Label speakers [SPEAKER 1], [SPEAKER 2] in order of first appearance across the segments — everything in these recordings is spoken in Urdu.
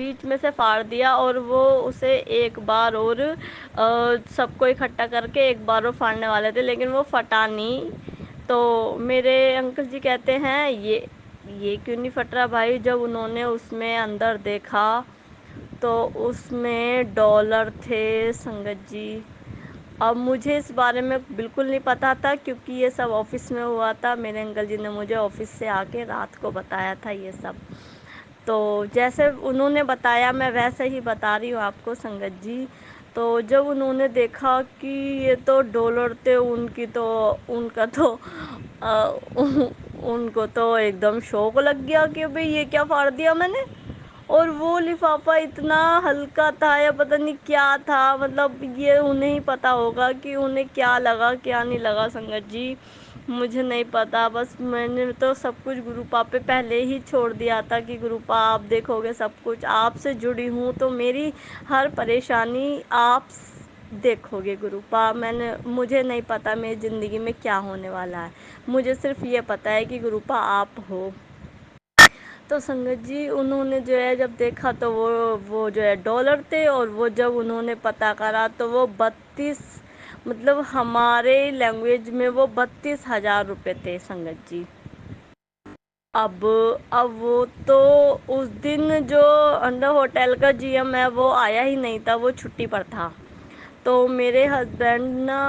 [SPEAKER 1] بیچ میں سے پھاڑ دیا اور وہ اسے ایک بار اور سب کو اکٹھا کر کے ایک بار اور پھاڑنے والے تھے، لیکن وہ پھٹا نہیں۔ تو میرے انکل جی کہتے ہیں یہ کیوں نہیں پھٹ رہا بھائی؟ جب انہوں نے اس میں اندر دیکھا تو اس میں ڈالر تھے سنگت جی۔ اب مجھے اس بارے میں بالکل نہیں پتا تھا، کیونکہ یہ سب آفس میں ہوا تھا، میرے انکل جی نے مجھے آفس سے آ کے رات کو بتایا تھا یہ سب۔ تو جیسے انہوں نے بتایا میں ویسے ہی بتا رہی ہوں آپ کو سنگت جی۔ تو جب انہوں نے دیکھا کہ یہ تو ڈالر تھے، ان کا تو ان کو تو ایک دم شوق لگ گیا کہ بھئی یہ کیا پھاڑ دیا میں نے۔ اور وہ لفافہ اتنا ہلکا تھا یا پتہ نہیں کیا تھا، مطلب یہ انہیں ہی پتا ہوگا کہ انہیں کیا لگا کیا نہیں لگا سنگت جی، مجھے نہیں پتا۔ بس میں نے تو سب کچھ گروپا پہ پہلے ہی چھوڑ دیا تھا کہ گروپا آپ دیکھو گے سب کچھ، آپ سے جڑی ہوں تو میری ہر پریشانی آپ دیکھو گے گروپا۔ مجھے نہیں پتا میری زندگی میں کیا ہونے والا ہے، مجھے صرف یہ پتا ہے کہ گروپا آپ ہو۔ تو سنگت جی انہوں نے جو ہے جب دیکھا تو وہ جو ہے ڈالر تھے، اور وہ جب انہوں نے پتہ کرا تو وہ 32، مطلب ہمارے لینگویج میں وہ 32,000 روپے تھے سنگت جی۔ اب وہ تو اس دن جو انڈر ہوٹل کا جی ایم ہے وہ آیا ہی نہیں تھا، وہ چھٹی پر تھا۔ تو میرے ہسبینڈ نا،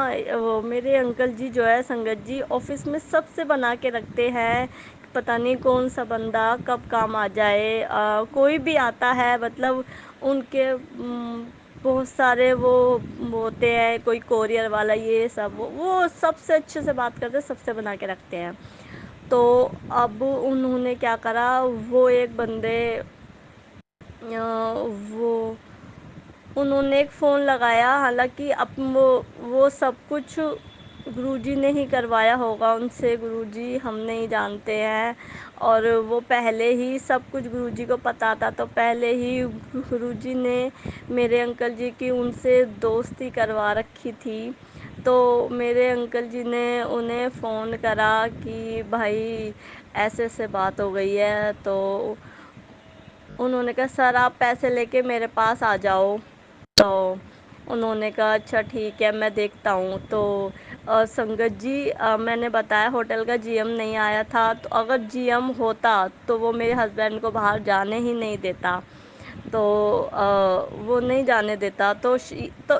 [SPEAKER 1] میرے انکل جی جو ہے سنگت جی آفس میں سب سے بنا کے رکھتے ہیں، پتہ نہیں کون سا بندہ کب کام آ جائے۔ کوئی بھی آتا ہے مطلب ان کے بہت سارے وہ ہوتے ہیں، کوئی کوریئر والا یہ سب، وہ سب سے اچھے سے بات کرتے، سب سے بنا کے رکھتے ہیں۔ تو اب انہوں نے کیا کرا، وہ ایک بندے انہوں نے ایک فون لگایا، حالانکہ وہ سب کچھ گروجی نے ہی کروایا ہوگا ان سے، گروجی ہم نہیں جانتے ہیں، اور وہ پہلے ہی سب کچھ گروجی کو پتا تھا، تو پہلے ہی گروجی نے میرے انکل جی کی ان سے دوستی کروا رکھی تھی۔ تو میرے انکل جی نے انہیں فون کرا کہ بھائی ایسے ایسے بات ہو گئی ہے، تو انہوں نے کہا سر آپ پیسے لے کے میرے پاس آ جاؤ۔ تو انہوں نے کہا اچھا ٹھیک ہے میں دیکھتا ہوں۔ تو سنگت جی میں نے بتایا ہوٹل کا جی ایم نہیں آیا تھا، تو اگر جی ایم ہوتا تو وہ میرے ہسبینڈ کو باہر جانے ہی نہیں دیتا، تو وہ نہیں جانے دیتا۔ تو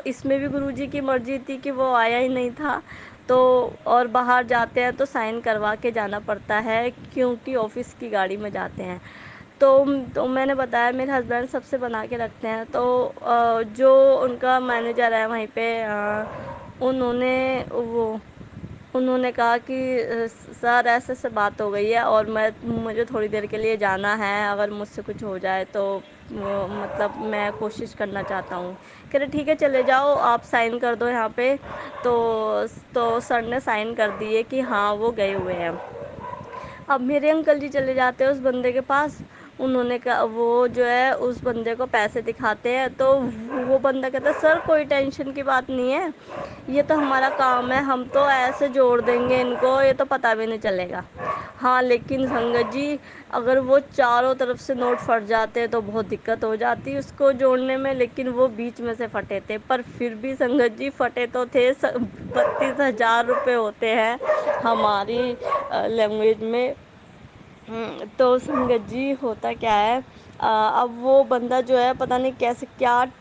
[SPEAKER 1] اس میں بھی گروجی کی مرضی تھی کہ وہ آیا ہی نہیں تھا، تو اور باہر جاتے ہیں تو سائن کروا کے جانا پڑتا ہے، کیونکہ آفس کی گاڑی میں جاتے ہیں۔ تو میں نے بتایا میرے ہسبینڈ سب سے بنا کے رکھتے ہیں، تو جو ان کا مینیجر ہے وہیں پہ، انہوں نے کہا کہ سر ایسے ایسے بات ہو گئی ہے، اور مجھے تھوڑی دیر کے لیے جانا ہے، اگر مجھ سے کچھ ہو جائے تو مطلب میں کوشش کرنا چاہتا ہوں۔ کہہ رہے ٹھیک ہے چلے جاؤ آپ سائن کر دو یہاں پہ۔ تو سر نے سائن کر دیے کہ ہاں وہ گئے ہوئے ہیں۔ اب میرے انکل جی چلے جاتے ہیں اس بندے کے پاس، انہوں نے کہا وہ جو ہے اس بندے کو پیسے دکھاتے ہیں، تو وہ بندہ کہتا ہے سر کوئی ٹینشن کی بات نہیں ہے، یہ تو ہمارا کام ہے، ہم تو ایسے جوڑ دیں گے ان کو، یہ تو پتہ بھی نہیں چلے گا۔ ہاں لیکن سنگت جی اگر وہ چاروں طرف سے نوٹ پھٹ جاتے تو بہت دقت ہو جاتی اس کو جوڑنے میں، لیکن وہ بیچ میں سے پھٹے تھے، پر پھر بھی سنگت جی پھٹے تو تھے، 32,000 روپے ہوتے ہیں ہماری لینگویج میں۔ تو سنگت جی ہوتا کیا ہے، اب وہ بندہ جو ہے پتہ نہیں کیسے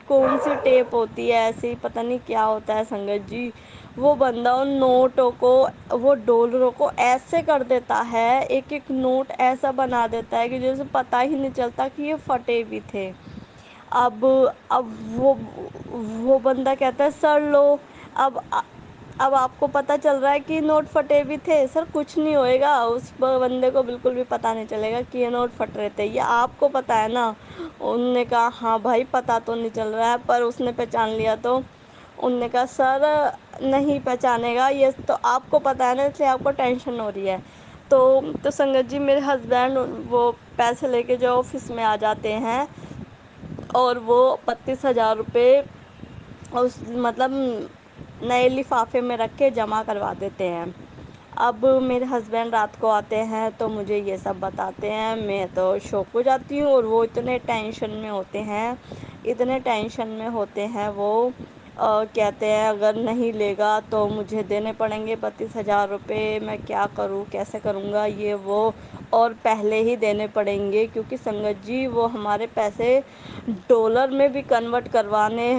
[SPEAKER 1] کون سی ٹیپ ہوتی ہے ایسی، پتہ نہیں کیا ہوتا ہے سنگت جی، وہ بندہ ان نوٹوں کو، وہ ڈالروں کو ایسے کر دیتا ہے، ایک ایک نوٹ ایسا بنا دیتا ہے کہ جیسے پتہ ہی نہیں چلتا کہ یہ پھٹے بھی تھے۔ اب وہ بندہ کہتا ہے سر لو، اب آپ کو پتہ چل رہا ہے کہ نوٹ پھٹے بھی تھے، سر کچھ نہیں ہوئے گا، اس بندے کو بالکل بھی پتہ نہیں چلے گا کہ یہ نوٹ پھٹ رہے تھے، یہ آپ کو پتہ ہے نا۔ انہوں نے کہا ہاں بھائی پتہ تو نہیں چل رہا ہے، پر اس نے پہچان لیا، تو انہوں نے کہا سر نہیں پہچانے گا، یہ تو آپ کو پتہ ہے نا، اس لیے آپ کو ٹینشن ہو رہی ہے۔ تو سنگت جی میرے ہسبینڈ وہ پیسے لے کے جو آفس میں آ جاتے ہیں، اور وہ 32,000 روپے مطلب نئے لفافے میں رکھ کے جمع کروا دیتے ہیں۔ اب میرے ہسبینڈ رات کو آتے ہیں تو مجھے یہ سب بتاتے ہیں، میں تو شوک ہو جاتی ہوں، اور وہ اتنے ٹینشن میں ہوتے ہیں، اتنے ٹینشن میں ہوتے ہیں وہ، کہتے ہیں اگر نہیں لے گا تو مجھے دینے پڑیں گے 32,000 روپے، میں کیا کروں، کیسے کروں گا یہ وہ، اور پہلے ہی دینے پڑیں گے کیونکہ سنگت جی وہ ہمارے پیسے ڈالر میں بھی کنورٹ کروانے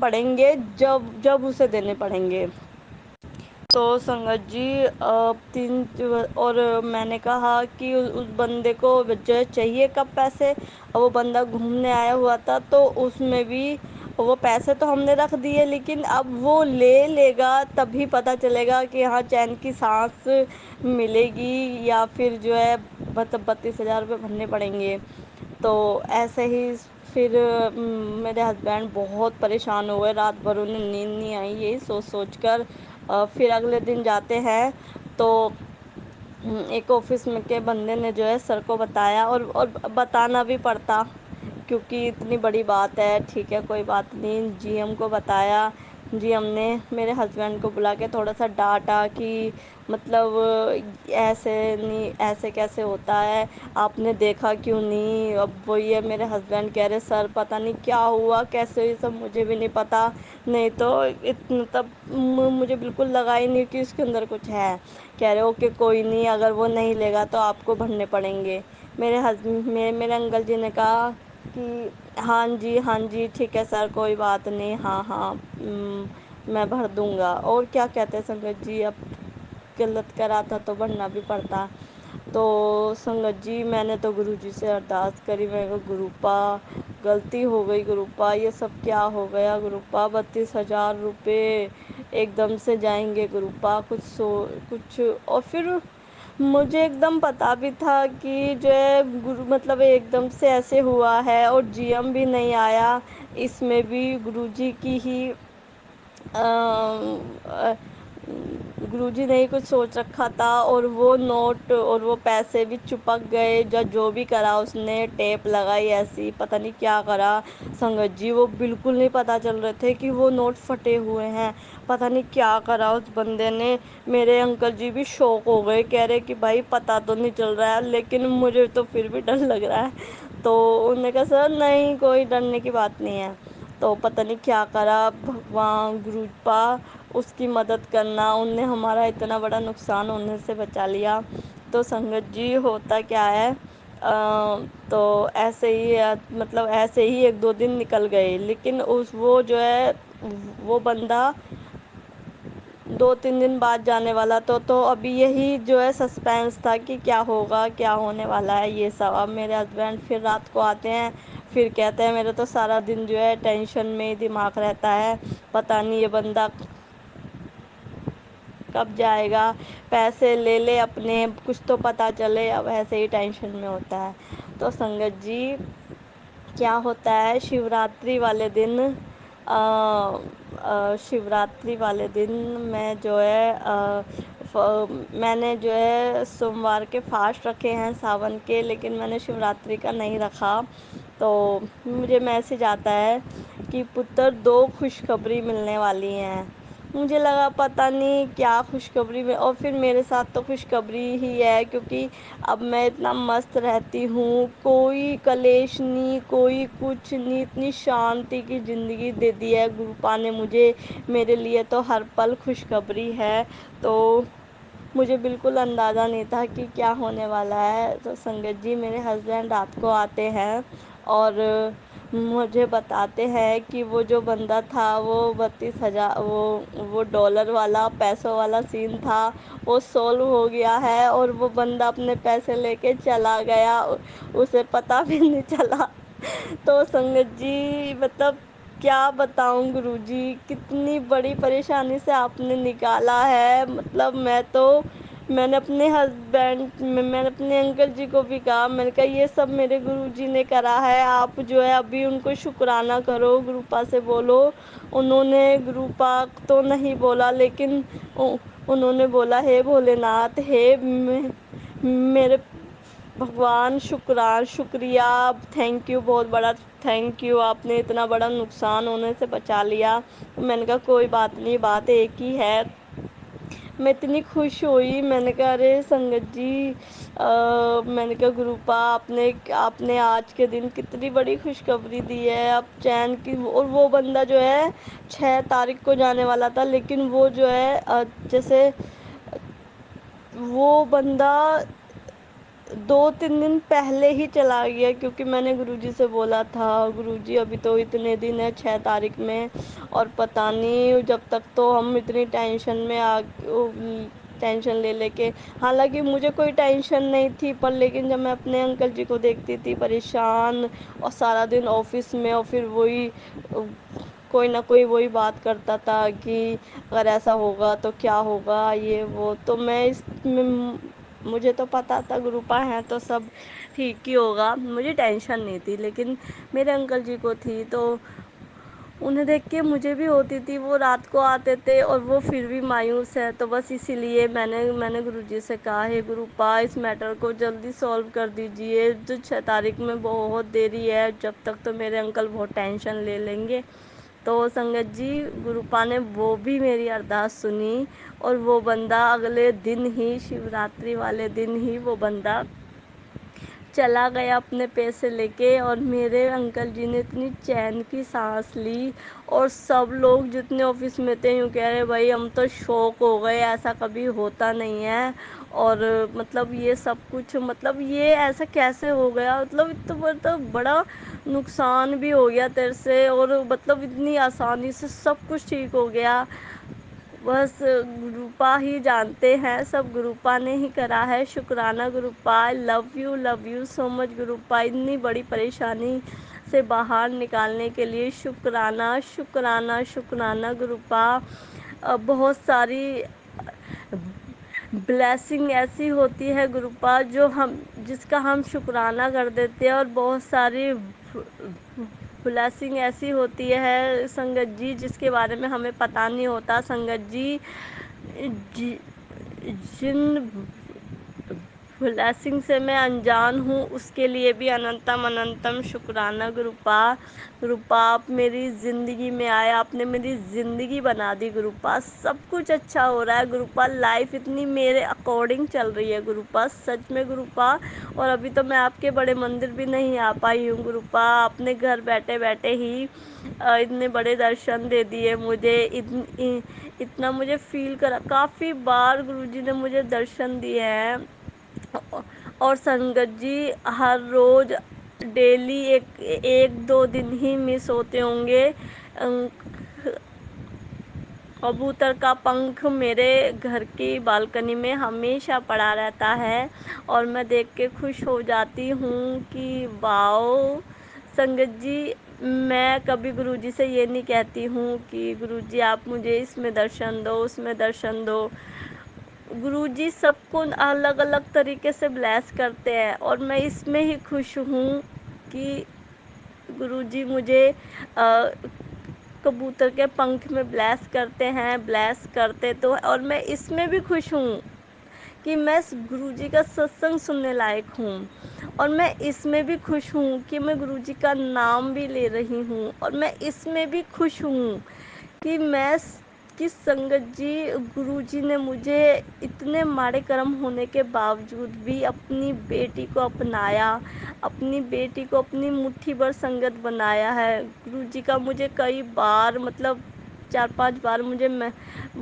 [SPEAKER 1] پڑیں گے، جب اسے دینے پڑیں گے۔ تو سنگت جی اور میں نے کہا کہ اس بندے کو جو چاہیے کب پیسے، وہ بندہ گھومنے آیا ہوا تھا تو اس میں بھی وہ پیسے تو ہم نے رکھ دیے، لیکن اب وہ لے گا تبھی پتہ چلے گا کہ ہاں چین کی سانس ملے گی، یا پھر جو ہے 32,000 روپے بھرنے پڑیں گے۔ تو ایسے ہی پھر میرے ہسبینڈ بہت پریشان ہوئے، رات بھر انہیں نیند نہیں آئی یہی سوچ کر۔ پھر اگلے دن جاتے ہیں تو ایک آفس میں کے بندے نے جو ہے سر کو بتایا، اور بتانا بھی پڑتا کیونکہ اتنی بڑی بات ہے، ٹھیک ہے کوئی بات نہیں، جی ایم کو بتایا، جی ایم نے میرے ہسبینڈ کو بلا کے تھوڑا سا ڈانٹا کہ مطلب ایسے نہیں، ایسے کیسے ہوتا ہے، آپ نے دیکھا کیوں نہیں؟ اب وہی ہے میرے ہسبینڈ کہہ رہے سر پتہ نہیں کیا ہوا، کیسے یہ سب مجھے بھی نہیں پتہ، نہیں تو تب مجھے بالکل لگا ہی نہیں کہ اس کے اندر کچھ ہے۔ کہہ رہے اوکے کوئی نہیں، اگر وہ نہیں لے گا تو آپ کو بھرنے پڑیں گے۔ میرے انکل جی نے کہا کہ ہاں جی ٹھیک ہے سر کوئی بات نہیں، ہاں میں بھر دوں گا، اور کیا کہتے ہیں سنگت جی، اب غلط کرا تھا تو بھرنا بھی پڑتا۔ تو سنگت جی میں نے تو گرو جی سے ارداس کری، میں نے کہا گروپا غلطی ہو گئی، گروپا یہ سب کیا ہو گیا، گروپا 32,000 روپے ایک دم سے جائیں گے گروپا، کچھ اور پھر مجھے ایک دم پتہ بھی تھا کہ جو ہے مطلب ایک دم سے ایسے ہوا ہے، اور جی ایم بھی نہیں آیا، اس میں بھی گرو جی کی ہی گرو جی نے ہی کچھ سوچ رکھا تھا، اور وہ نوٹ اور وہ پیسے بھی چپک گئے، جو بھی کرا اس نے، ٹیپ لگائی ایسی پتہ نہیں کیا کرا سنگت جی، وہ بالکل نہیں پتہ چل رہے تھے کہ وہ نوٹ پھٹے ہوئے ہیں، پتہ نہیں کیا کرا اس بندے نے۔ میرے انکل جی بھی شوک ہو گئے، کہہ رہے کہ بھائی پتہ تو نہیں چل رہا ہے، لیکن مجھے تو پھر بھی ڈر لگ رہا ہے۔ تو انہوں نے کہا سر نہیں کوئی ڈرنے کی بات نہیں ہے۔ تو پتہ نہیں کیا کرا بھگوان گروپا اس کی مدد کرنا، ان نے ہمارا اتنا بڑا نقصان ہونے سے بچا لیا۔ تو سنگت جی ہوتا کیا ہے، تو ایسے ہی مطلب ایسے ہی 1-2 دن نکل گئے، لیکن وہ جو ہے وہ بندہ 2-3 دن بعد جانے والا تو ابھی یہی جو ہے سسپینس تھا کہ کیا ہوگا، کیا ہونے والا ہے یہ سب۔ اب میرے ہسبینڈ پھر رات کو آتے ہیں، پھر کہتے ہیں میرا تو سارا دن جو ہے ٹینشن میں ہی دماغ رہتا ہے، پتہ نہیں یہ بندہ کب جائے گا، پیسے لے لے اپنے، کچھ تو پتہ چلے، اب ایسے ہی ٹینشن میں ہوتا ہے۔ تو سنگت جی کیا ہوتا ہے، شیوراتری والے دن شیوراتری والے دن میں جو ہے میں نے جو ہے سوموار کے فاسٹ رکھے ہیں ساون کے، لیکن میں نے شیوراتری کا نہیں رکھا۔ تو مجھے میسج آتا ہے کہ پتر 2 خوشخبری ملنے والی ہیں۔ مجھے لگا پتہ نہیں کیا خوشخبری میں، اور پھر میرے ساتھ تو خوشخبری ہی ہے، کیونکہ اب میں اتنا مست رہتی ہوں، کوئی کلیش نہیں، کوئی کچھ نہیں، اتنی شانتی کی زندگی دے دی ہے گروپا نے مجھے، میرے لیے تو ہر پل خوشخبری ہے۔ تو مجھے بالکل اندازہ نہیں تھا کہ کیا ہونے والا ہے۔ تو سنگت جی میرے ہسبینڈ رات کو آتے ہیں اور مجھے بتاتے ہیں کہ وہ جو بندہ تھا وہ 32,000 وہ ڈالر والا پیسوں والا سین تھا، وہ سولو ہو گیا ہے، اور وہ بندہ اپنے پیسے لے کے چلا گیا، اسے پتہ بھی نہیں چلا۔ تو سنگت جی مطلب کیا بتاؤں گرو جی، کتنی بڑی پریشانی سے آپ نے نکالا ہے، مطلب میں نے اپنے ہسبینڈ میں نے اپنے انکل جی کو بھی کہا، میں نے کہا یہ سب میرے گرو جی نے کرا ہے، آپ جو ہے ابھی ان کو شکرانہ کرو، گروپا سے بولو۔ انہوں نے گروپا تو نہیں بولا، لیکن انہوں نے بولا ہے بھولے ناتھ، ہے میرے بھگوان، شکریہ، تھینک یو، بہت بڑا تھینک یو، آپ نے اتنا بڑا نقصان ہونے سے بچا لیا۔ میں نے کہا کوئی بات نہیں، بات ایک ہی ہے، میں اتنی خوش ہوئی، میں نے کہا ارے سنگت جی، میں نے کہا گروپا آپ نے آج کے دن کتنی بڑی خوشخبری دی ہے، اب چین کی۔ اور وہ بندہ جو ہے 6 تاریخ کو جانے والا تھا، لیکن وہ جو ہے جیسے وہ بندہ 2-3 دن پہلے ہی چلا گیا، کیونکہ میں نے گروجی سے بولا تھا گروجی ابھی تو اتنے دن ہے 6 تاریخ میں، اور پتہ نہیں جب تک تو ہم اتنی ٹینشن میں ٹینشن لے لے کے، حالانکہ مجھے کوئی ٹینشن نہیں تھی، پر لیکن جب میں اپنے انکل جی کو دیکھتی تھی پریشان، اور سارا دن آفس میں، اور پھر وہی کوئی نہ کوئی وہی بات کرتا تھا کہ اگر ایسا ہوگا تو کیا ہوگا، یہ وہ، تو مجھے تو پتہ تھا گروپا ہیں تو سب ٹھیک ہی ہوگا، مجھے ٹینشن نہیں تھی، لیکن میرے انکل جی کو تھی، تو انہیں دیکھ کے مجھے بھی ہوتی تھی۔ وہ رات کو آتے تھے اور وہ پھر بھی مایوس ہے، تو بس اسی لیے میں نے گروجی سے کہا ہے گروپا اس میٹر کو جلدی سولو کر دیجئے، جو 6 تاریخ میں بہت دیری ہے، جب تک تو میرے انکل بہت ٹینشن لے لیں گے۔ تو سنگت جی گروپا نے وہ بھی میری ارداس سنی، اور وہ بندہ اگلے دن ہی، شیوراتری والے دن ہی وہ بندہ چلا گیا اپنے پیسے لے کے، اور میرے انکل جی نے اتنی چین کی سانس لی، اور سب لوگ جتنے آفس میں تھے یوں کہہ رہے بھائی ہم تو شوق ہو گئے، ایسا کبھی ہوتا نہیں ہے، اور مطلب یہ سب کچھ، مطلب یہ ایسا کیسے ہو گیا، مطلب بڑا نقصان بھی ہو گیا تیرے سے، اور مطلب اتنی آسانی سے سب کچھ ٹھیک ہو گیا، بس گروپا ہی جانتے ہیں، سب گروپا نے ہی کرا ہے، شکرانہ گروپا، لو یو سو مچ گروپا، اتنی بڑی پریشانی سے باہر نکالنے کے لیے شکرانہ شکرانہ شکرانہ گروپا۔ بہت ساری بلیسنگ ایسی ہوتی ہے گروپا جس کا ہم شکرانہ کر دیتے ہیں، اور بہت ساری بلیسنگ ایسی ہوتی ہے سنگت جی جس کے بارے میں ہمیں پتہ نہیں ہوتا، سنگت جی جن بلیسنگ سے میں انجان ہوں اس کے لیے بھی اننتم اننتم شکرانہ گروپا۔ گروپا آپ میری زندگی میں آئے، آپ نے میری زندگی بنا دی گروپا، سب کچھ اچھا ہو رہا ہے گروپا، لائف اتنی میرے اکارڈنگ چل رہی ہے گروپا، سچ میں گروپا، اور ابھی تو میں آپ کے بڑے مندر بھی نہیں آ پائی ہوں گروپا، اپنے گھر بیٹھے بیٹھے ہی اتنے بڑے درشن دے دیے مجھے، اتنا مجھے فیل کرا، کافی بار گروجی نے مجھے درشن دیے ہیں، اور سنگت جی ہر روز ڈیلی 1-2 دن ہی مس ہوتے ہوں گے، کبوتر کا پنکھ میرے گھر کی بالکنی میں ہمیشہ پڑا رہتا ہے، اور میں دیکھ کے خوش ہو جاتی ہوں کہ واؤ سنگت جی، میں کبھی گروجی سے یہ نہیں کہتی ہوں کہ گروجی آپ مجھے اس میں درشن دو، اس میں درشن دو، گروجی سب کو الگ الگ طریقے سے بلیس کرتے ہیں، اور میں اس میں ہی خوش ہوں کہ گروجی مجھے کبوتر کے پنکھ میں بلیس کرتے ہیں، بلیس کرتے تو، اور میں اس میں بھی خوش ہوں کہ میں گروجی کا ستسنگ سننے لائق ہوں، اور میں اس میں بھی خوش ہوں کہ میں گروجی کا نام بھی لے رہی ہوں، اور میں اس میں بھی خوش ہوں کہ سنگت جی گروجی نے مجھے اتنے ماڑے کرم ہونے کے باوجود بھی اپنی بیٹی کو اپنایا، اپنی بیٹی کو اپنی مٹھی بھر سنگت بنایا ہے، گروجی کا مجھے کئی بار مطلب 4-5 بار مجھے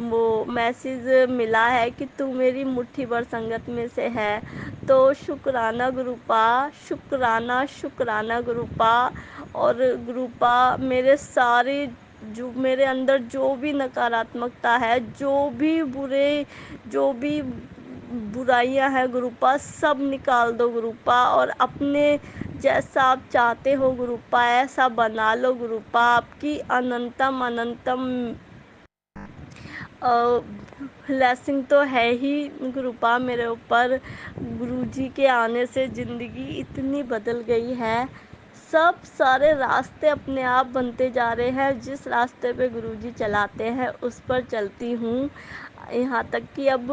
[SPEAKER 1] وہ میسیج ملا ہے کہ تو میری مٹھی بھر سنگت میں سے ہے، تو شکرانہ گروپا، شکرانہ شکرانہ گروپا، اور گروپا میرے سارے جو میرے اندر جو بھی نکاراتمکتا ہے، جو بھی برائیاں ہیں گروپا، سب نکال دو گروپا، اور اپنے جیسا آپ چاہتے ہو گروپا ایسا بنا لو گروپا، آپ کی اننتم اننتم بلیسنگ تو ہے ہی گروپا میرے اوپر، گروجی کے آنے سے زندگی اتنی بدل گئی ہے، سارے راستے اپنے آپ بنتے جا رہے ہیں، جس راستے پہ گروجی چلاتے ہیں اس پر چلتی ہوں، یہاں تک کہ اب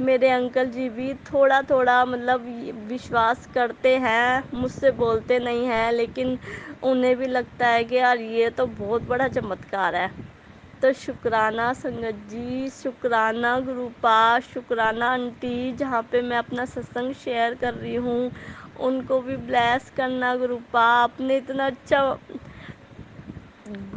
[SPEAKER 1] میرے انکل جی بھی تھوڑا تھوڑا مطلب وشواس کرتے ہیں، مجھ سے بولتے نہیں ہیں، لیکن انہیں بھی لگتا ہے کہ یار یہ تو بہت بڑا چمتکار ہے، تو شکرانہ سنگت جی، شکرانہ گروپا، شکرانہ آنٹی جہاں پہ میں اپنا ستسنگ شیئر کر رہی ہوں، ان کو بھی بلیس کرنا گروپا۔ آپ نے اتنا اچھا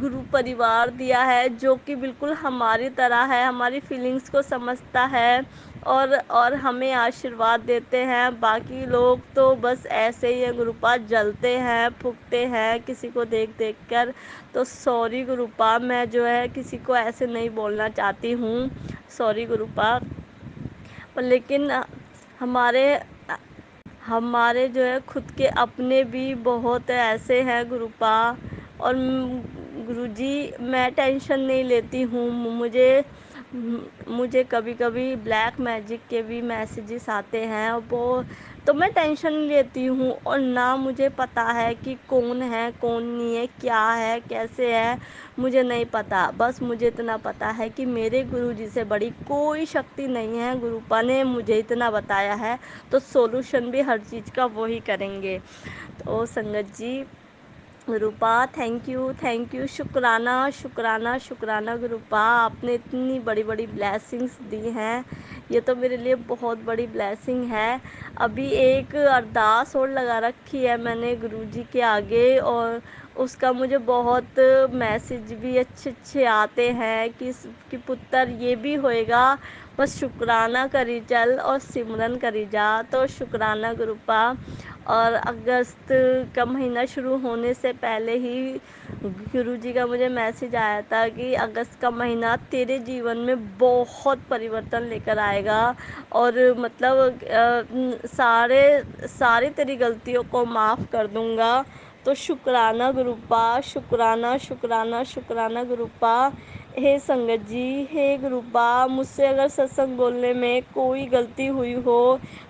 [SPEAKER 1] گرو پریوار دیا ہے جو کہ بالکل ہماری طرح ہے، ہماری فیلنگس کو سمجھتا ہے اور ہمیں آشیرواد دیتے ہیں۔ باقی لوگ تو بس ایسے ہی گروپا جلتے ہیں، پھکتے ہیں کسی کو دیکھ دیکھ کر۔ تو سوری گروپا، میں جو ہے کسی کو ایسے نہیں بولنا چاہتی ہوں، سوری گروپا۔ لیکن ہمارے جو ہے خود کے اپنے بھی بہت ایسے ہیں گروپا، اور گرو جی میں ٹینشن نہیں لیتی ہوں۔ مجھے کبھی کبھی بلیک میجک کے بھی میسیجز آتے ہیں، تو میں ٹینشن نہیں لیتی ہوں، اور نہ مجھے پتہ ہے کہ کون ہے کون نہیں ہے، کیا ہے کیسے ہے، مجھے نہیں پتہ۔ بس مجھے اتنا پتہ ہے کہ میرے گرو جی سے بڑی کوئی شکتی نہیں ہے، گروپا نے مجھے اتنا بتایا ہے، تو سولوشن بھی ہر چیز کا وہی کریں گے۔ تو سنگت جی، گروپا تھینک یو، شکرانہ شکرانہ شکرانہ گروپا، آپ نے اتنی بڑی بڑی بلیسنگس دی ہیں، یہ تو میرے لیے بہت بڑی بلیسنگ ہے۔ ابھی ایک ارداس اور لگا رکھی ہے میں نے گرو جی کے آگے، اور اس کا مجھے بہت میسیج بھی اچھے اچھے آتے ہیں کہ پتر یہ بھی ہوئے گا، بس شکرانہ کری چل اور سمرن کری جا۔ تو شکرانہ گروپا۔ اور اگست کا مہینہ شروع ہونے سے پہلے ہی گرو جی کا مجھے میسیج آیا تھا کہ اگست کا مہینہ تیرے جیون میں بہت پریورتن لے کر آئے گا، اور مطلب ساری تیری غلطیوں کو معاف کر دوں گا۔ تو شکرانہ گروپا، شکرانہ شکرانہ شکرانہ گروپا۔ ہے سنگت جی، ہے گروپا، مجھ سے اگر ستسنگ بولنے میں کوئی غلطی ہوئی ہو،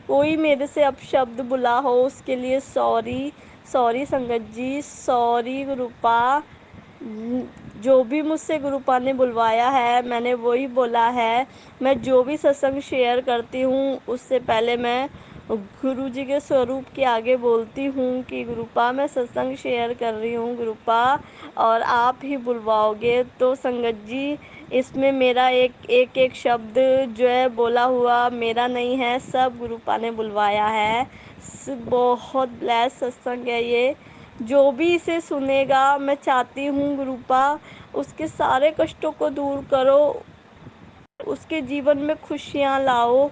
[SPEAKER 1] کوئی میرے سے اپشبد بلا ہو، اس کے لیے سوری سنگت جی، سوری گروپا۔ جو بھی مجھ سے گروپا نے بلوایا ہے میں نے وہی بولا ہے۔ میں جو بھی ستسنگ شیئر کرتی ہوں اس سے پہلے میں گرو جی کے سوروپ کے آگے بولتی ہوں کہ گروپا میں ستسنگ شیئر کر رہی ہوں گروپا، اور آپ ہی بلواؤ گے۔ تو سنگت جی، اس میں میرا ایک شبد جو ہے بولا ہوا میرا نہیں ہے، سب گروپا نے بلوایا ہے۔ بہت بلیس ستسنگ ہے یہ، جو بھی اسے سنے گا میں چاہتی ہوں گروپا اس کے سارے کشٹوں کو دور کرو، اس کے جیون میں خوشیاں لاؤ،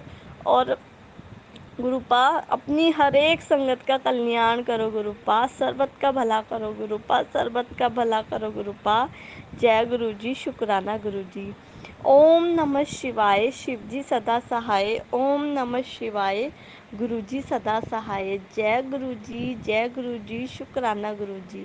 [SPEAKER 1] اور گروپا اپنی ہر ایک سنگت کا کلیان کرو گروپا، سربت کا بھلا کرو گروپا، سربت کا بھلا کرو گروپا۔ جے گرو جی، شکرانہ گرو جی۔ اوم نمہ شیوائے، شیو جی سدا سہائے، اوم نمہ شیوائے، گرو جی سدا سہائے۔ جے گرو جی، جے گرو جی، شکرانہ گرو جی۔